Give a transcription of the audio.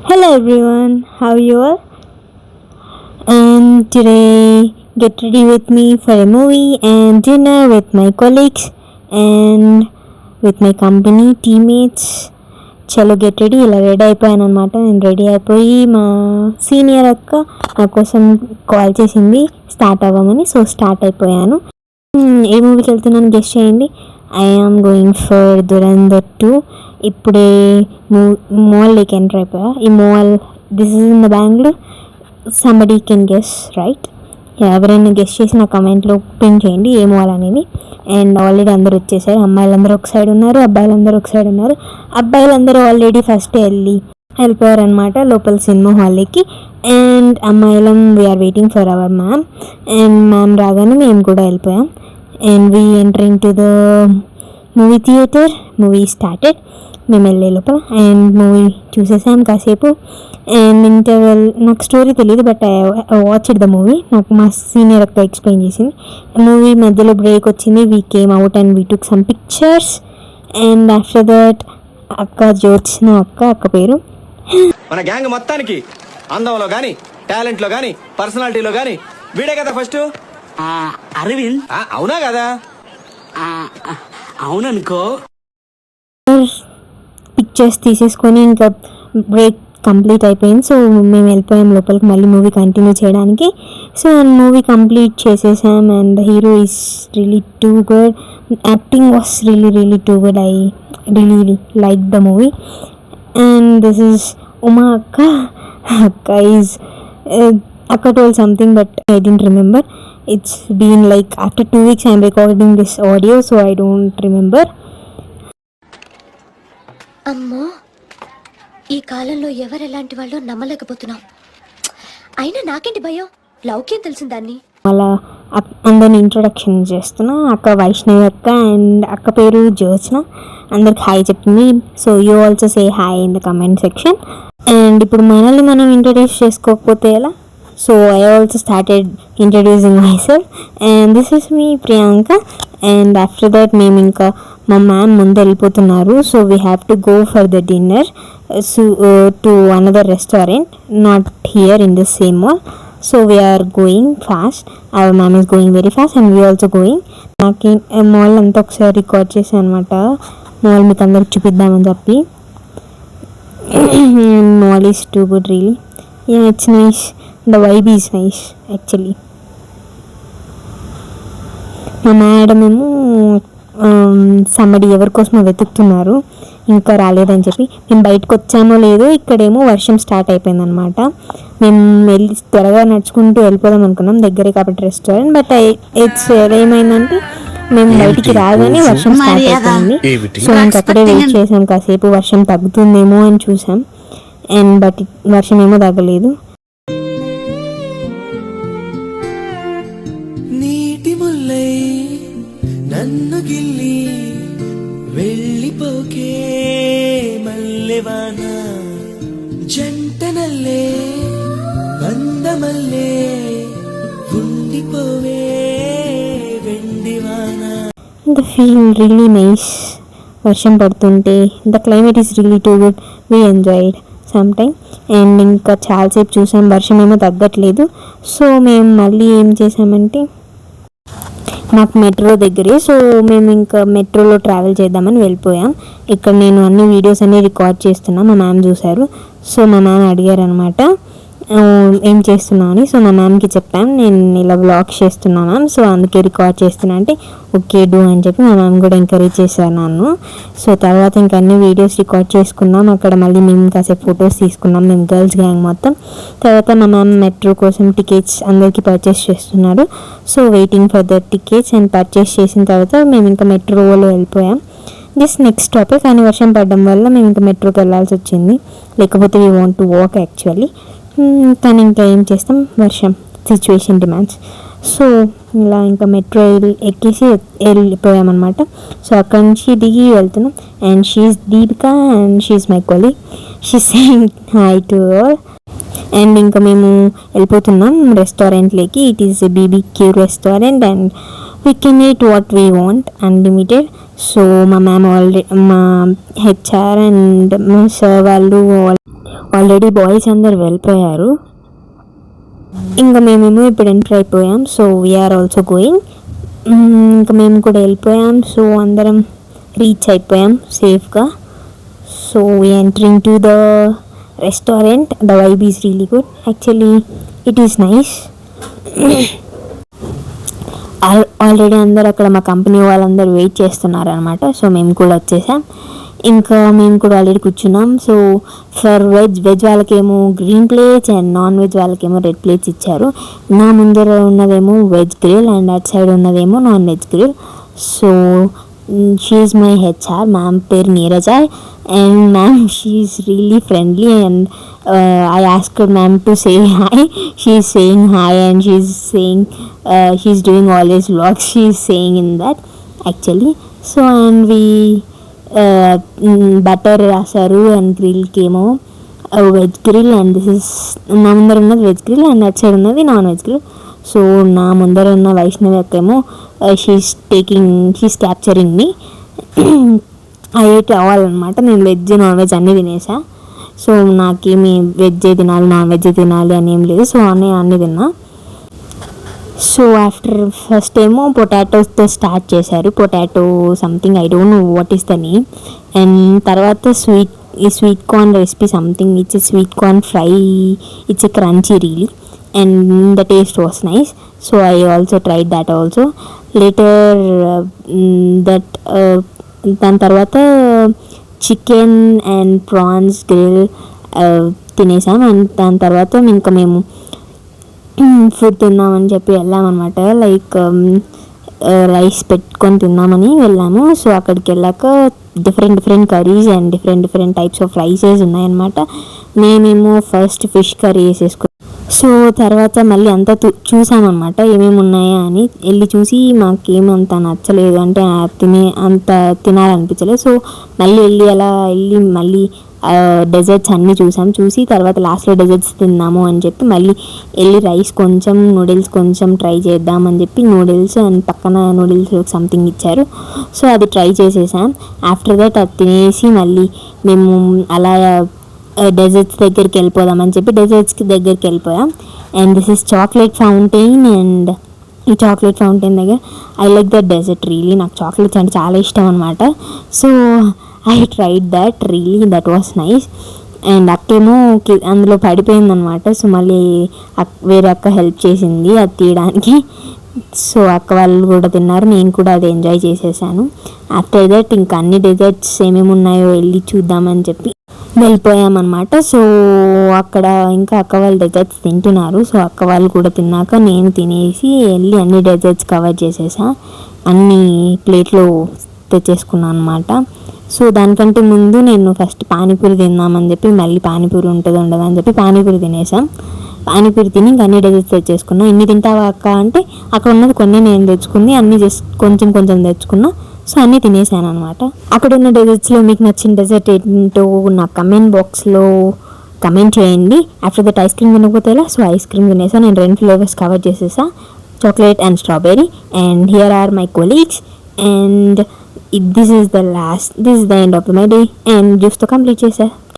Hello everyone, how are you all? And today get ready with me for a movie and dinner with my colleagues and with my company teammates. చలో get ready. ఇలా ready అయిపోయాను అనమాట. నేను ready అయిపోయి మా senior అక్క నా కోసం కాల్ చేసింది స్టార్ట్ అవ్వమని. సో స్టార్ట్ అయిపోయాను. ఏ మూవీకి వెళ్తున్నాను గెస్ట్ చేయండి. I am going for Dhurandhar 2. ఇప్పుడే మాల్లోకి ఎంటర్ అయిపోయా. ఈ mall this is in the Bengaluru. Somebody can guess right. ఎవరైనా గెస్ట్ చేసి నా కమెంట్లో పిన్ చేయండి ఏ మాల్ అనేది. అండ్ ఆల్రెడీ అందరూ వచ్చేసారు. అమ్మాయిలందరూ ఒక సైడ్ ఉన్నారు, అబ్బాయిలందరూ ఒక సైడ్ ఉన్నారు. అబ్బాయిలందరూ ఆల్రెడీ ఫస్ట్ వెళ్ళిపోయారు అనమాట లోపల సినిమా హాల్కి. అండ్ అమ్మాయిలం we're waiting for our ma'am. And ma'am రాగానే మేము కూడా వెళ్ళిపోయాం. And we entering to the movie theatre. Movie started. మేము వెళ్ళే లోపల అండ్ మూవీ చూసేసాం కాసేపు. అండ్ ఇంటర్వెల్ నాకు స్టోరీ తెలియదు, but I watched the movie. నాకు మా సీనియర్ అక్క ఎక్స్ప్లెయిన్ చేసింది. మూవీ మధ్యలో బ్రేక్ వచ్చింది. We came out and we took some pictures. And after that అక్క జ్యోత్స్న అక్క పేరు మన గ్యాంగ్ మొత్తానికి అందంలో గానీ టాలెంట్లో గానీ పర్సనాలిటీలో గానీ వీడే కదా ఫస్ట్. అరవింద్. అవునా కదా? అవుననుకో. పిక్చర్స్ తీసేసుకొని ఇంకా బ్రేక్ కంప్లీట్ అయిపోయింది. సో మేము వెళ్ళిపోయాం లోపలికి మళ్ళీ మూవీ కంటిన్యూ చేయడానికి. సో మూవీ కంప్లీట్ చేసేసాం. And the hero is really too good. Acting was really too good. I really like the movie. And this is Uma అక్క. అక్క ఈజ్ అక్క told something but I didn't remember. It's been like after 2 weeks I'm recording this audio, so I don't remember. అమ్మో, ఈ కాలంలో ఎవరెలాంటి వాళ్ళు నమ్మలేకపోతున్నాం. అయినా నాకేంటి భయం, లౌక్యం తెలిసిన దాన్ని. అలా అందరిని ఇంట్రొడక్షన్ చేస్తున్నా. అక్క వైష్ణవి అక్క అండ్ అక్క పేరు జ్యోత్స్న. అందరికి హాయ్ చెప్తుంది. So you also say hi in the comment section. And ఇప్పుడు మనల్ని మనం ఇంట్రడ్యూస్ చేసుకోకపోతే ఎలా? So I also started introducing myself and this is me Priyanka. And after that మేము ఇంకా మా మ్యామ్ ముందు వెళ్ళిపోతున్నారు. So we have to go for the dinner to another restaurant, not here in the same mall. So we are going fast. Our ma'am is going very fast and we also going. నాకు mall అంతా ఒకసారి record చేశాను అనమాట. Mall మీకు అందరికి చూపిద్దామని చెప్పి. Mall is too good really. Yeah, it's nice. The vibe is nice actually. మా మేడం ఏమో సంబడి ఎవరి కోసమో వెతుకుతున్నారు, ఇంకా రాలేదని చెప్పి. మేము బయటకు వచ్చామో లేదో ఇక్కడేమో వర్షం స్టార్ట్ అయిపోయిందనమాట. మేము వెళ్ళి త్వరగా నడుచుకుంటూ వెళ్ళిపోదాం అనుకున్నాం, దగ్గరే కాబట్టి రెస్టారెంట్. బట్ ఇట్స్ ఏమైందంటే మేము బయటికి రాగానే వర్షం స్టార్ట్ అయిపోయింది. సో ఇంకక్కడే వెయిట్ చేసాం కాసేపు, వర్షం తగ్గుతుందేమో అని చూసాం. అండ్ బట్ వర్షం ఏమో తగ్గలేదు. నన్ను గిల్లి వెళ్ళిపోకే మల్లెవాన జంటనల్లే బందమల్లే ఉండిపోవే వెండివాన. The feel really nice. వర్షం పడుతుంటే the climate is really too good. We enjoyed sometime. And ఇంకా చాలాసేపు చూసాం, వర్షం ఏమో తగ్గట్లేదు. సో మేము మళ్ళీ ఏం చేసామంటే మాకు మెట్రో దగ్గరే, సో మేము ఇంకా మెట్రోలో ట్రావెల్ చేద్దామని వెళ్ళిపోయాం. ఇక్కడ నేను అన్ని వీడియోస్ అన్నీ రికార్డ్ చేస్తున్నా. మా మ్యామ్ చూశారు. సో మా మ్యామ్ అడిగారు అనమాట ఏం చేస్తున్నావు అని. సో మా మ్యామ్కి చెప్పాను నేను ఇలా వ్లాగ్స్ చేస్తున్నా మ్యామ్, సో అందుకే రికార్డ్ చేస్తున్నా అంటే ఓకే డూ అని చెప్పి మా మ్యామ్ కూడా ఎంకరేజ్ చేశారు నన్ను. సో తర్వాత ఇంకా అన్ని వీడియోస్ రికార్డ్ చేసుకున్నాం. అక్కడ మళ్ళీ మేము కాసేపు ఫొటోస్ తీసుకున్నాం, మేము గర్ల్స్ గ్యాంగ్ మొత్తం. తర్వాత మా మ్యామ్ మెట్రో కోసం టికెట్స్ అందరికీ పర్చేస్ చేస్తున్నారు. So waiting for the tickets. And purchase చేసిన తర్వాత మేము ఇంకా మెట్రోలో వెళ్ళిపోయాం. జస్ట్ నెక్స్ట్ స్టాపే, కానీ వర్షం పడడం వల్ల మేము ఇంకా మెట్రోకి వెళ్ళాల్సి వచ్చింది. లేకపోతే we want to walk actually. కానీ ఇంకా ఏం చేస్తాం, వర్షం సిచ్యువేషన్ డిమాండ్స్. సో ఇలా ఇంకా మెట్రో ఎక్కేసి వెళ్ళిపోయామన్నమాట. సో అక్కడి నుంచి దిగి వెళ్తున్నాం. And she's Deepika and she's my colleague. She saying hi to all. And ఇంకా మేము వెళ్ళిపోతున్నాం రెస్టారెంట్లోకి. It is BBQ restaurant and we can eat what we want unlimited. So మా మ్యామ్ ఆల్రెడీ మా HR అండ్ మా సార్ వాళ్ళు ఆల్రెడీ బాయ్స్ అందరు వెళ్ళిపోయారు. ఇంకా మేమేమో ఇప్పుడు ఎంటర్ అయిపోయాం. So we're also going. ఇంకా మేము కూడా వెళ్ళిపోయాం. సో అందరం రీచ్ అయిపోయాం సేఫ్గా. So we entering to the restaurant. The vibe is really good. Actually it is nice. Already అందరు అక్కడ మా కంపెనీ వాళ్ళందరూ వెయిట్ చేస్తున్నారు అనమాట. సో మేము కూడా వచ్చేసాం. ఇంకా మేము కూడా ఆల్రెడీ కూర్చున్నాం. సో ఫర్ వెజ్ వాళ్ళకేమో green plates and non veg వాళ్ళకేమో రెడ్ ప్లేట్స్ ఇచ్చారు. నా ముందర ఉన్నదేమో veg grill and at side ఉన్నదేమో non veg grill. So she is my HR. Ma'am పేరు Neeraja. And ma'am she is really friendly and I asked ma'am to say hi. She is saying hi and she is saying she is doing always vlogs. She is saying in that actually. So and we butter rasaru and grill came veg grill and this is na mundara unnadi veg grill and that side unnadi non veg grill. So na mundara unna Vaishnavi akkemo she is capturing me. I ate all anamata. నేను veg non veg అన్నీ తినేసా. So నాకేమి veg తినాలి non veg తినాలి అని ఏం లేదు. So అన్నీ తిన్నా. సో ఆఫ్టర్ ఫస్ట్ ఏమో పొటాటోస్తో స్టార్ట్ చేశారు. Potato something I don't know what is the name. And తర్వాత sweet corn recipe something. It's a sweet corn fry. It's a crunchy really and the taste was nice. So I also tried that also later. దాని తర్వాత chicken and prawns grill తినేసాం. And దాని తర్వాత ఇంకా మేము food తిందామని చెప్పి వెళ్ళామన్నమాట. లైక్ రైస్ పెట్టుకొని తిందామని వెళ్ళాము. సో అక్కడికి వెళ్ళాక different curries and different types of rices ఉన్నాయన్నమాట. మేమేమో ఫస్ట్ ఫిష్ కర్రీ వేసేసుకున్నాం. సో తర్వాత మళ్ళీ అంతా చూసామన్నమాట ఏమేమి ఉన్నాయా అని. వెళ్ళి చూసి మాకేమంత నచ్చలేదు, అంటే అంత తినాలనిపించలేదు. సో మళ్ళీ డెజర్ట్స్ అన్నీ చూసి తర్వాత లాస్ట్లో డెజర్ట్స్ తిందాము అని చెప్పి మళ్ళీ వెళ్ళి రైస్ కొంచెం నూడిల్స్ కొంచెం ట్రై చేద్దామని చెప్పి నూడిల్స్ అండ్ పక్కన నూడిల్స్ సంథింగ్ ఇచ్చారు. సో అది ట్రై చేసేసాం. ఆఫ్టర్ దట్ అది తినేసి మళ్ళీ మేము అలా డెజర్ట్స్ దగ్గరికి వెళ్ళిపోదామని చెప్పి డెజర్ట్స్కి దగ్గరికి వెళ్ళిపోయాం. And this is chocolate fountain. And ఈ చాక్లెట్ ఫౌంటైన్ దగ్గర I like that dessert really. నాకు చాక్లెట్స్ అంటే చాలా ఇష్టం అనమాట. So I tried that really. That was nice. And అక్కేమో అందులో పడిపోయిందనమాట. సో మళ్ళీ వేరే అక్క హెల్ప్ చేసింది అది తీయడానికి. సో అక్క వాళ్ళు కూడా తిన్నారు, నేను కూడా అది ఎంజాయ్ చేసేసాను. ఆఫ్టర్ దట్ ఇంకా అన్ని డెజర్ట్స్ ఏమేమి ఉన్నాయో వెళ్ళి చూద్దామని చెప్పి వెళ్ళిపోయామన్నమాట. సో అక్కడ ఇంకా అక్క వాళ్ళు డెజర్ట్స్ తింటున్నారు. సో అక్క వాళ్ళు కూడా తిన్నాక నేను తినేసి వెళ్ళి అన్ని డెజర్ట్స్ కవర్ చేసేసా. అన్ని ప్లేట్లో తెచ్చేసుకున్నాను అనమాట. సో దానికంటే ముందు నేను ఫస్ట్ పానీపూరి తిందామని చెప్పి మళ్ళీ పానీపూరి ఉండదని చెప్పి పానీపూరి తినేసాం. పానీపూరి తిని ఇంకా అన్ని డెజర్ట్స్ తెచ్చేసుకున్నా. ఎన్ని తింటావా అక్క అంటే అక్కడ ఉన్నది కొన్ని నేను తెచ్చుకుంది, అన్నీ జస్ట్ కొంచెం తెచ్చుకున్నా. సో అన్నీ తినేసాను అనమాట. అక్కడ ఉన్న డెజర్ట్స్లో మీకు నచ్చిన డెజర్ట్ ఏంటో నా కమెంట్ బాక్స్లో కమెంట్ చేయండి. ఆఫ్టర్ దట్ ఐస్ క్రీమ్ తినకపోతే ఎలా? సో ఐస్ క్రీమ్ తినేసా. నేను 2 ఫ్లేవర్స్ కవర్ చేసేసా, chocolate and strawberry. And here are my colleagues. And this is the end of my day. And జ్యూస్తో కంప్లీట్ చేసా.